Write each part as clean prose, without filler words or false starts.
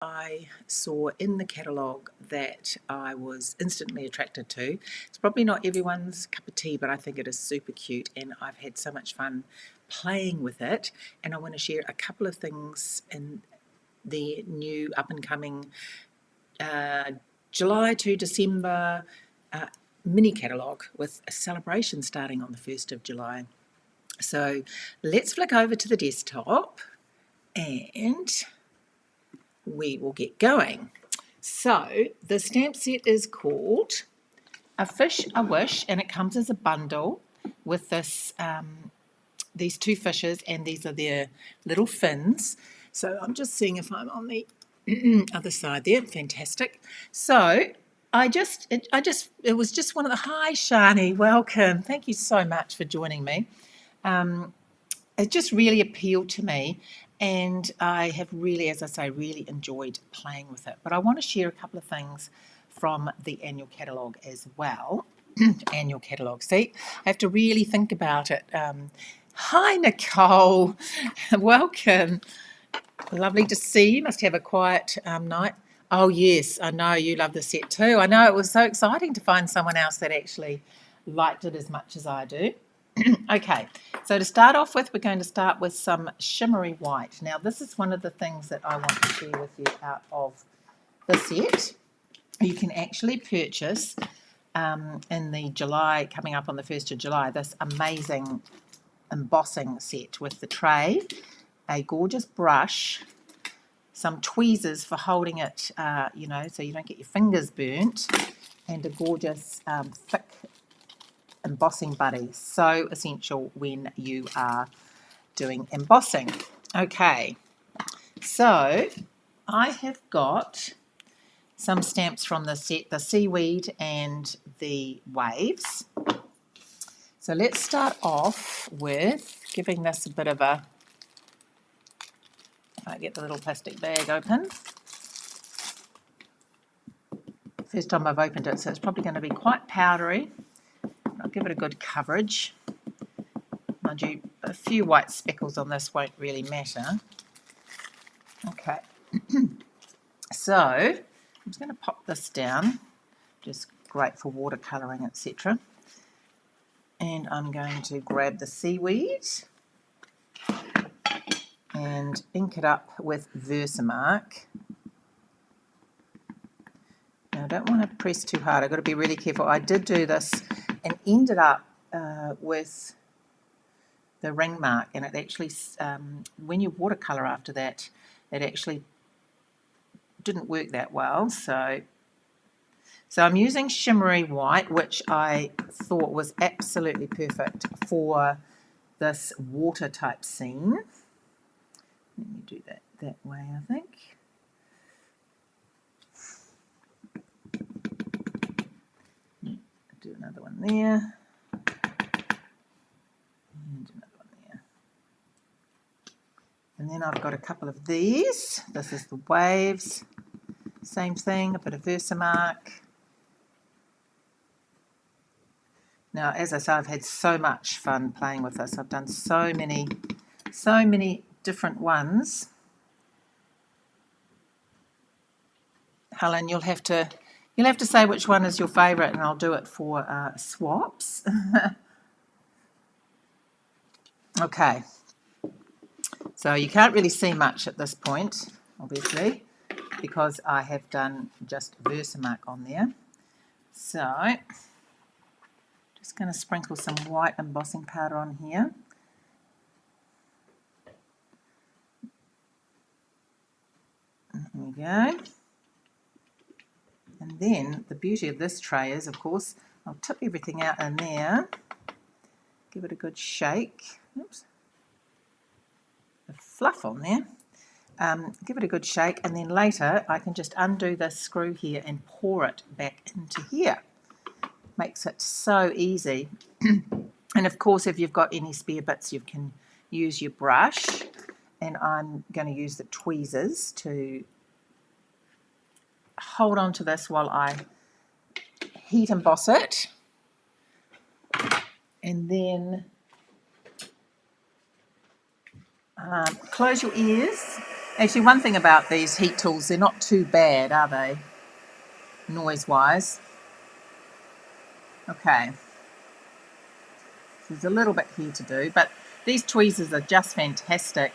I saw in the catalogue that I was instantly attracted to. It's probably not everyone's cup of tea, but I think it is super cute and I've had so much fun playing with it. And I want to share a couple of things in the new up and coming July to December mini catalogue with a celebration starting on the 1st of July. So let's flick over to the desktop and we will get going. So the stamp set is called A Fish, a Wish, and it comes as a bundle with this these two fishes, and these are their little fins. So I'm just seeing if I'm on the other side there. Fantastic. So it was just one of the, hi Shani, welcome. Thank you so much for joining me. It just really appealed to me, and I have really, as I say, really enjoyed playing with it. But I want to share a couple of things from the annual catalogue as well. Annual catalogue. See, I have to really think about it. Hi, Nicole. Welcome. Lovely to see you. Must have a quiet night. Oh, yes, I know you love the set too. I know, it was so exciting to find someone else that actually liked it as much as I do. Okay, so to start off with, we're going to start with some shimmery white. Now, this is one of the things that I want to share with you out of the set. You can actually purchase in the July, coming up on the 1st of July, this amazing embossing set with the tray, a gorgeous brush, some tweezers for holding it, you know, so you don't get your fingers burnt, and a gorgeous thick embossing buddy. So essential when you are doing embossing. Okay, so I have got some stamps from the set, the seaweed and the waves. So let's start off with giving this a bit of a, if I get the little plastic bag open. First time I've opened it, so it's probably going to be quite powdery. I'll give it a good coverage. Mind you, a few white speckles on this won't really matter. Okay, so I'm just going to pop this down, just great for watercolouring, etc. And I'm going to grab the seaweed and ink it up with Versamark. Now I don't want to press too hard, I've got to be really careful. I did do this and ended up with the ring mark, and it actually, when you watercolour after that, it actually didn't work that well. So I'm using shimmery white, which I thought was absolutely perfect for this water type scene. Let me do that way, I think. Do another one there. And another one there. And then I've got a couple of these. This is the waves. Same thing, a bit of Versamark. Now, as I say, I've had so much fun playing with this. I've done so many different ones. Helen, you'll have to say which one is your favourite, and I'll do it for swaps. Okay, so you can't really see much at this point, obviously, because I have done just Versamark on there. So just going to sprinkle some white embossing powder on here. There we go. And then the beauty of this tray is, of course, I'll tip everything out in there, give it a good shake. Oops, the fluff on there. Give it a good shake, and then later I can just undo this screw here and pour it back into here. Makes it so easy. And of course, if you've got any spare bits, you can use your brush, and I'm going to use the tweezers to hold on to this while I heat emboss it. And then close your ears Actually, one thing about these heat tools, they're not too bad, are they? Noise-wise. Okay. There's a little bit here to do, but these tweezers are just fantastic.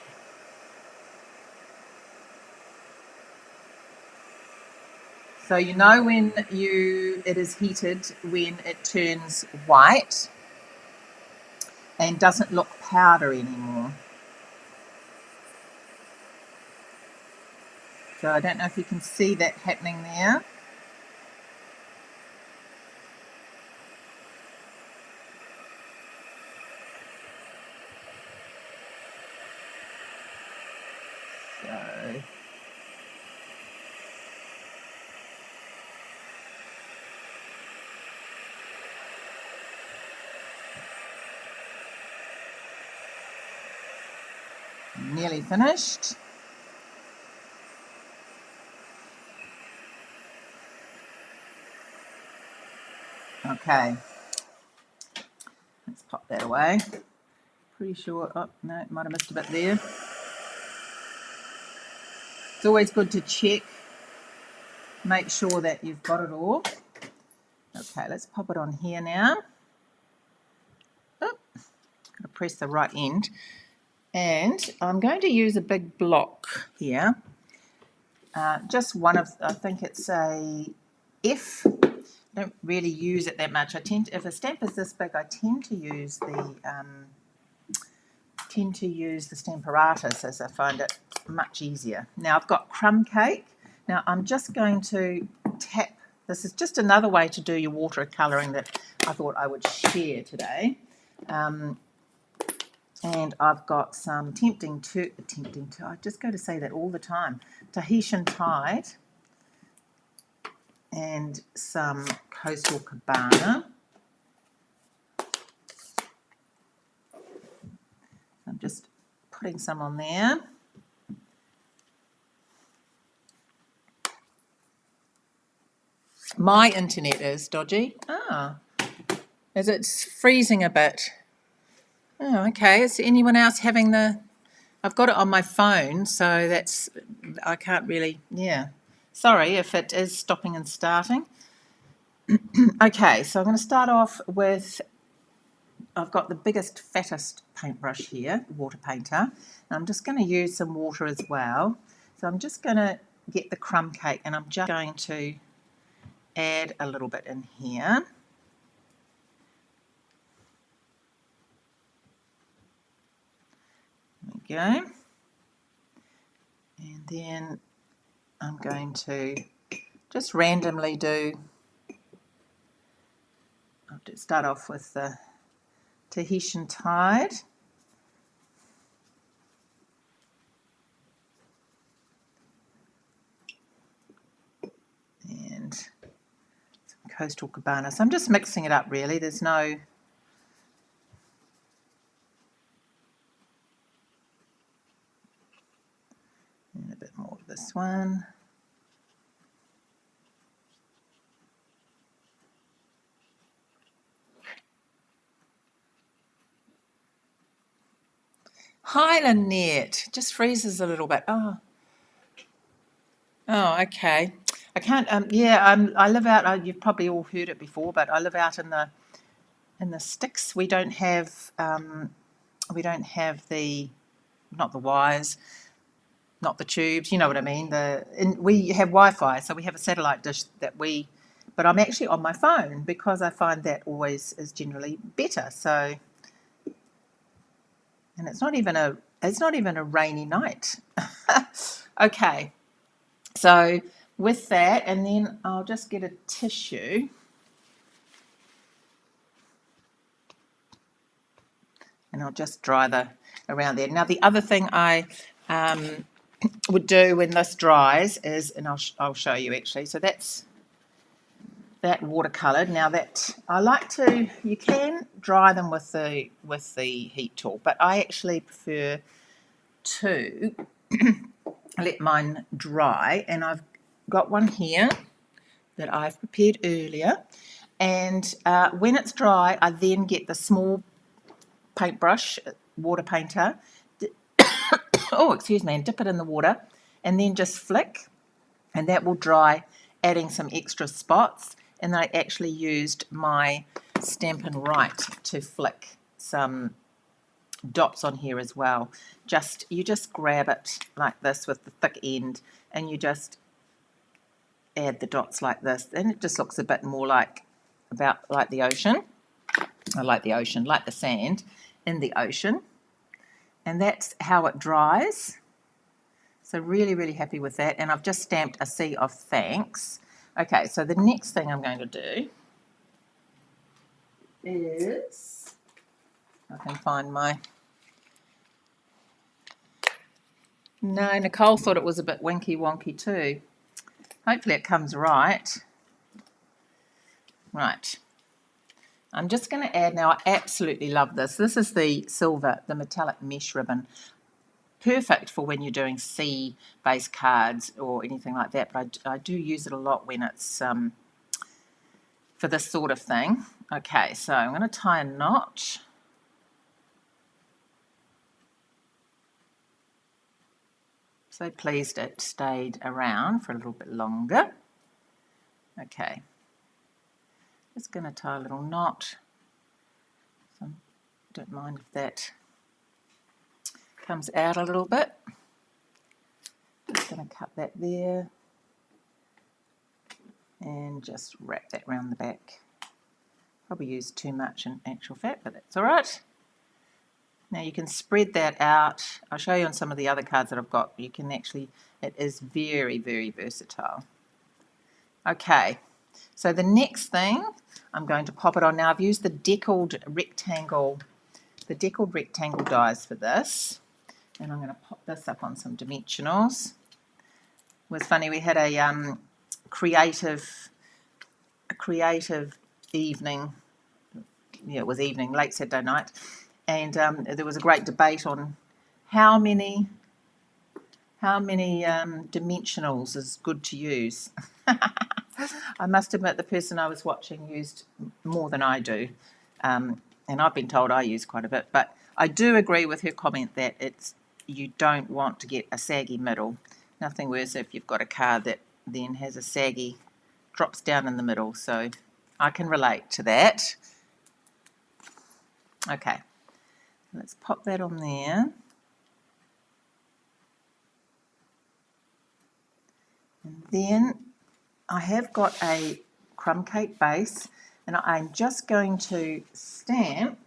So you know when it is heated, when it turns white and doesn't look powdery anymore. So I don't know if you can see that happening there. So nearly finished. Okay, let's pop that away. Pretty sure, oh no, might have missed a bit there. It's always good to check, make sure that you've got it all. Okay, let's pop it on here now. Oh, gotta press the right end. And I'm going to use a big block here. Just one of, I think it's a F. I don't really use it that much. If a stamp is this big, I tend to use the Stamparatus, as I find it much easier. Now I've got crumb cake. Now I'm just going to tap. This is just another way to do your watercolouring that I thought I would share today. And I've got some I just go to say that all the time, Tahitian Tide and some Coastal Cabana. I'm just putting some on there. My internet is dodgy. Ah, is it freezing a bit? Oh, okay. Is anyone else having the... I've got it on my phone, so that's... I can't really... Yeah. Sorry if it is stopping and starting. Okay, so I'm going to start off with... I've got the biggest, fattest paintbrush here, water painter. And I'm just going to use some water as well. So I'm just going to get the crumb cake and I'm just going to add a little bit in here. There we go. And then I'm going to just randomly do... I'll start off with the Tahitian Tide. And some Coastal Cabana. So I'm just mixing it up really. There's no... And a bit more of this one. Hi, Lynette. Just freezes a little bit. Oh, okay. I can't. I live out. You've probably all heard it before, but I live out in the sticks. We don't have. We don't have the, not the wires, not the tubes. You know what I mean. We have Wi-Fi, so we have a satellite dish that we. But I'm actually on my phone because I find that always is generally better. So. And it's not even a rainy night. Okay, so with that, and then I'll just get a tissue. And I'll just dry around there. Now the other thing I would do when this dries is, and I'll show you actually. So that's that watercoloured. Now that I like to, you can dry them with the heat tool, but I actually prefer to let mine dry. And I've got one here that I've prepared earlier. And when it's dry, I then get the small paintbrush, water painter, oh, excuse me, and dip it in the water and then just flick, and that will dry, adding some extra spots. And I actually used my Stampin' Right to flick some dots on here as well. You just grab it like this with the thick end, and you just add the dots like this, and it just looks a bit more like the ocean. I like the ocean, like the sand in the ocean. And that's how it dries. So really, really happy with that. And I've just stamped a sea of thanks. Okay, so the next thing I'm going to do is, I can find my, no, Nicole thought it was a bit winky wonky too. Hopefully it comes right. Right. I'm just going to add, now I absolutely love this. This is the silver, the metallic mesh ribbon. Perfect for when you're doing sea-based cards or anything like that, but I do use it a lot when it's for this sort of thing. Okay, so I'm going to tie a knot. So pleased it stayed around for a little bit longer. Okay, just going to tie a little knot. So don't mind if that comes out a little bit. Just going to cut that there and just wrap that around the back. Probably used too much in actual fact, but that's all right. Now you can spread that out. I'll show you on some of the other cards that I've got. You can actually, it is very, very versatile. Okay, so the next thing, I'm going to pop it on. Now I've used the deckled rectangle dies for this. And I'm going to pop this up on some dimensionals. It was funny, we had a creative evening. Yeah, it was evening, late Saturday night. And there was a great debate on how many dimensionals is good to use. I must admit the person I was watching used more than I do, and I've been told I use quite a bit, but I do agree with her comment that you don't want to get a saggy middle. Nothing worse if you've got a card that then has a saggy, drops down in the middle, so I can relate to that. Okay, let's pop that on there. And then I have got a crumb cake base, and I'm just going to stamp,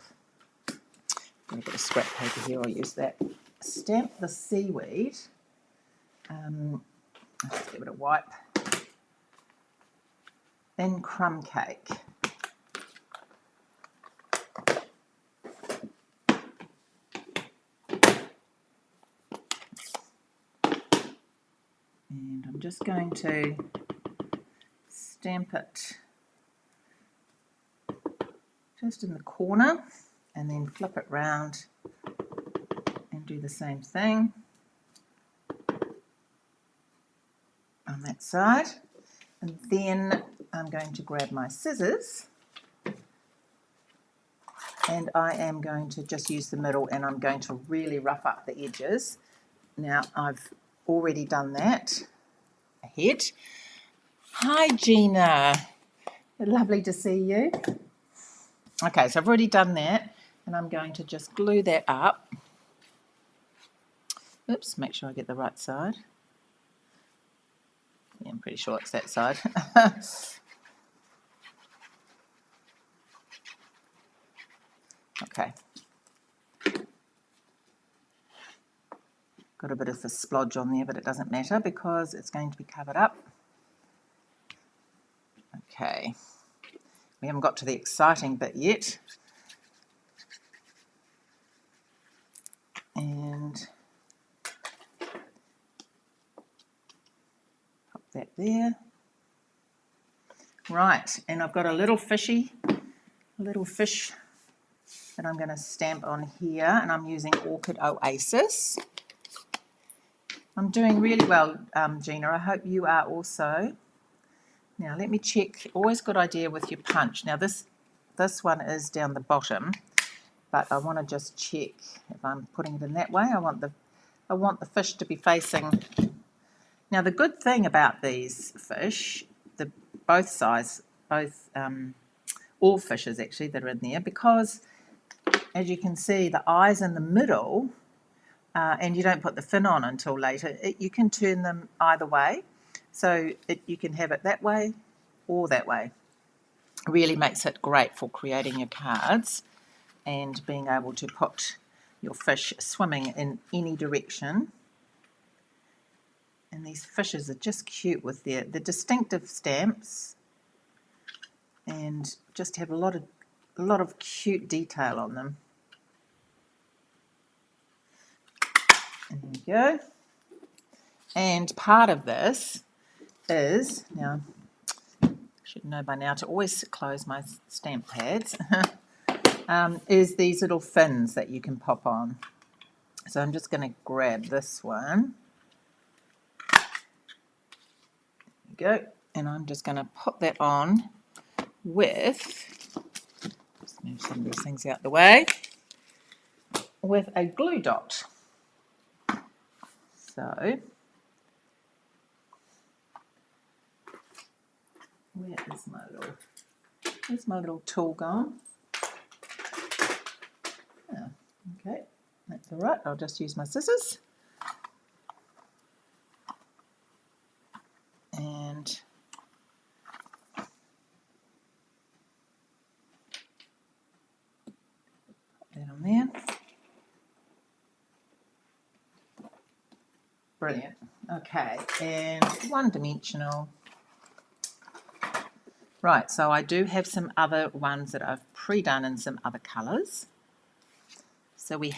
I've got a scrap paper here, I'll use that, stamp the seaweed. Let's give it a wipe. Then crumb cake. And I'm just going to stamp it just in the corner and then flip it round and do the same thing on that side. And then I'm going to grab my scissors and I am going to just use the middle, and I'm going to really rough up the edges. Now I've already done that ahead. Hi Gina, lovely to see you. Okay, so I've already done that, and I'm going to just glue that up. Oops, make sure I get the right side. Yeah, I'm pretty sure it's that side. Okay. Got a bit of a splodge on there, but it doesn't matter because it's going to be covered up. Okay. We haven't got to the exciting bit yet. And pop that there. Right, and I've got a little fish that I'm going to stamp on here, and I'm using Orchid Oasis. I'm doing really well, Gina. I hope you are also. Now let me check. Always good idea with your punch. Now this one is down the bottom, but I want to just check if I'm putting it in that way. I want the fish to be facing Now the good thing about these fish, both size, all fishes actually that are in there, because as you can see the eyes in the middle, and you don't put the fin on until later, you can turn them either way. So you can have it that way or that way. Really makes it great for creating your cards and being able to put your fish swimming in any direction. And these fishes are just cute with their DisINKtive stamps, and just have a lot of cute detail on them. There you go. And part of this is, now I should know by now to always close my stamp pads, is these little fins that you can pop on. So I'm just going to grab this one. There you go. And I'm just going to put that on with, just move some of these things out the way, with a glue dot. So, where's my little tool gone? Oh, okay, that's all right. I'll just use my scissors. And put that on there. Brilliant. Okay, and one dimensional. Right, so I do have some other ones that I've pre-done in some other colours. So we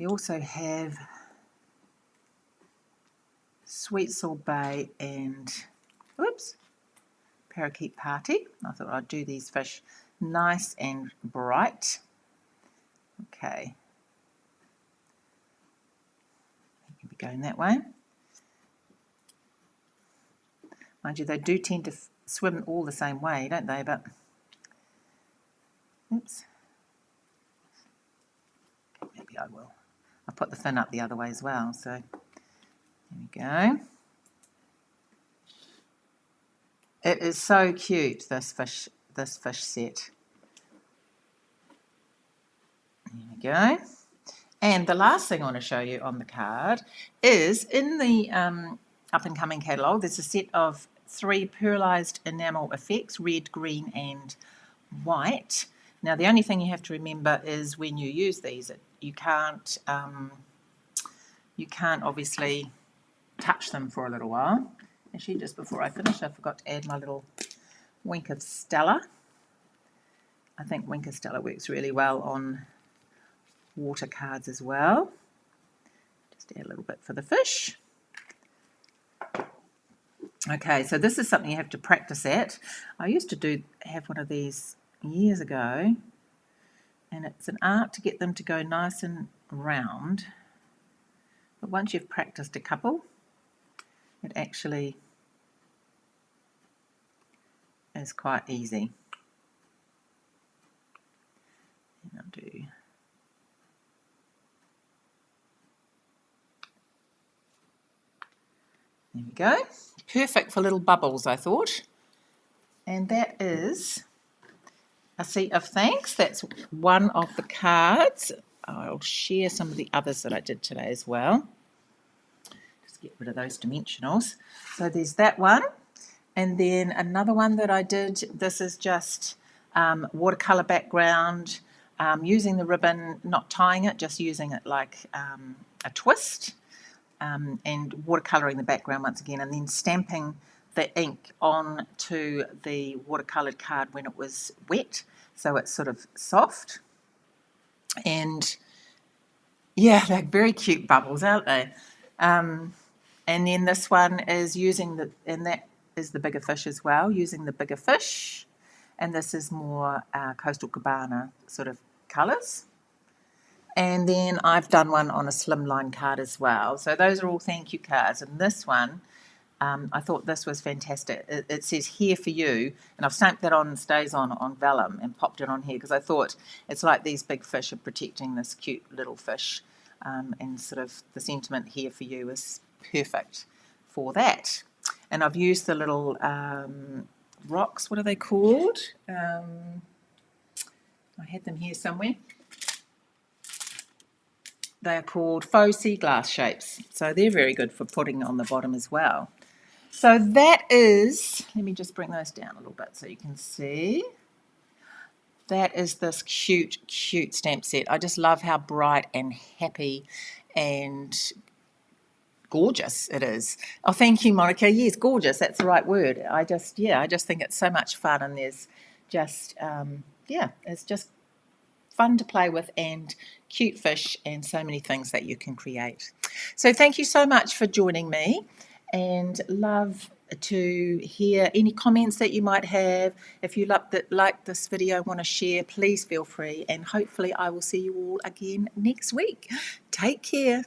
also have Sweet Sorbet and, Parakeet Party. I thought I'd do these fish nice and bright. Okay. You can be going that way. Mind you, they do tend to swim all the same way, don't they? But, oops. Maybe I will. I'll put the fin up the other way as well. So, there we go. It is so cute, this fish set. There we go. And the last thing I want to show you on the card is in the up-and-coming catalogue, there's a set of 3 Pearlized enamel effects, red, green and white. Now the only thing you have to remember is when you use these, you can't obviously touch them for a little while. Actually, just before I finish, I forgot to add my little wink of Stella. I think wink of Stella works really well on water cards as well. Just add a little bit for the fish. Okay, so this is something you have to practice at. I used to have one of these years ago, and it's an art to get them to go nice and round. But once you've practiced a couple, it actually is quite easy. And I'll do there we go. Perfect for little bubbles, I thought. And that is a Sea of Thanks. That's one of the cards. I'll share some of the others that I did today as well. Just get rid of those dimensionals. So there's that one. And then another one that I did, this is just watercolor background, using the ribbon, not tying it, just using it like a twist. And watercolouring the background once again, and then stamping the ink onto the watercoloured card when it was wet, so it's sort of soft. And yeah, they're very cute bubbles, aren't they? And then this one is using and that is the bigger fish as well, using the bigger fish, and this is more Coastal Cabana sort of colours. And then I've done one on a slimline card as well. So those are all thank you cards. And this one, I thought this was fantastic. It says here for you. And I've stamped that on, stays on vellum and popped it on here because I thought it's like these big fish are protecting this cute little fish and sort of the sentiment here for you is perfect for that. And I've used the little rocks, what are they called? I had them here somewhere. They are called faux sea glass shapes, so they're very good for putting on the bottom as well. So that is, let me just bring those down a little bit so you can see. That is this cute, cute stamp set. I just love how bright and happy and gorgeous it is. Oh, thank you, Monica. Yes, gorgeous, that's the right word. I just think it's so much fun, and there's just, it's just fun to play with and cute fish and so many things that you can create. So thank you so much for joining me, and love to hear any comments that you might have. If you like this video, want to share, please feel free, and hopefully I will see you all again next week. Take care.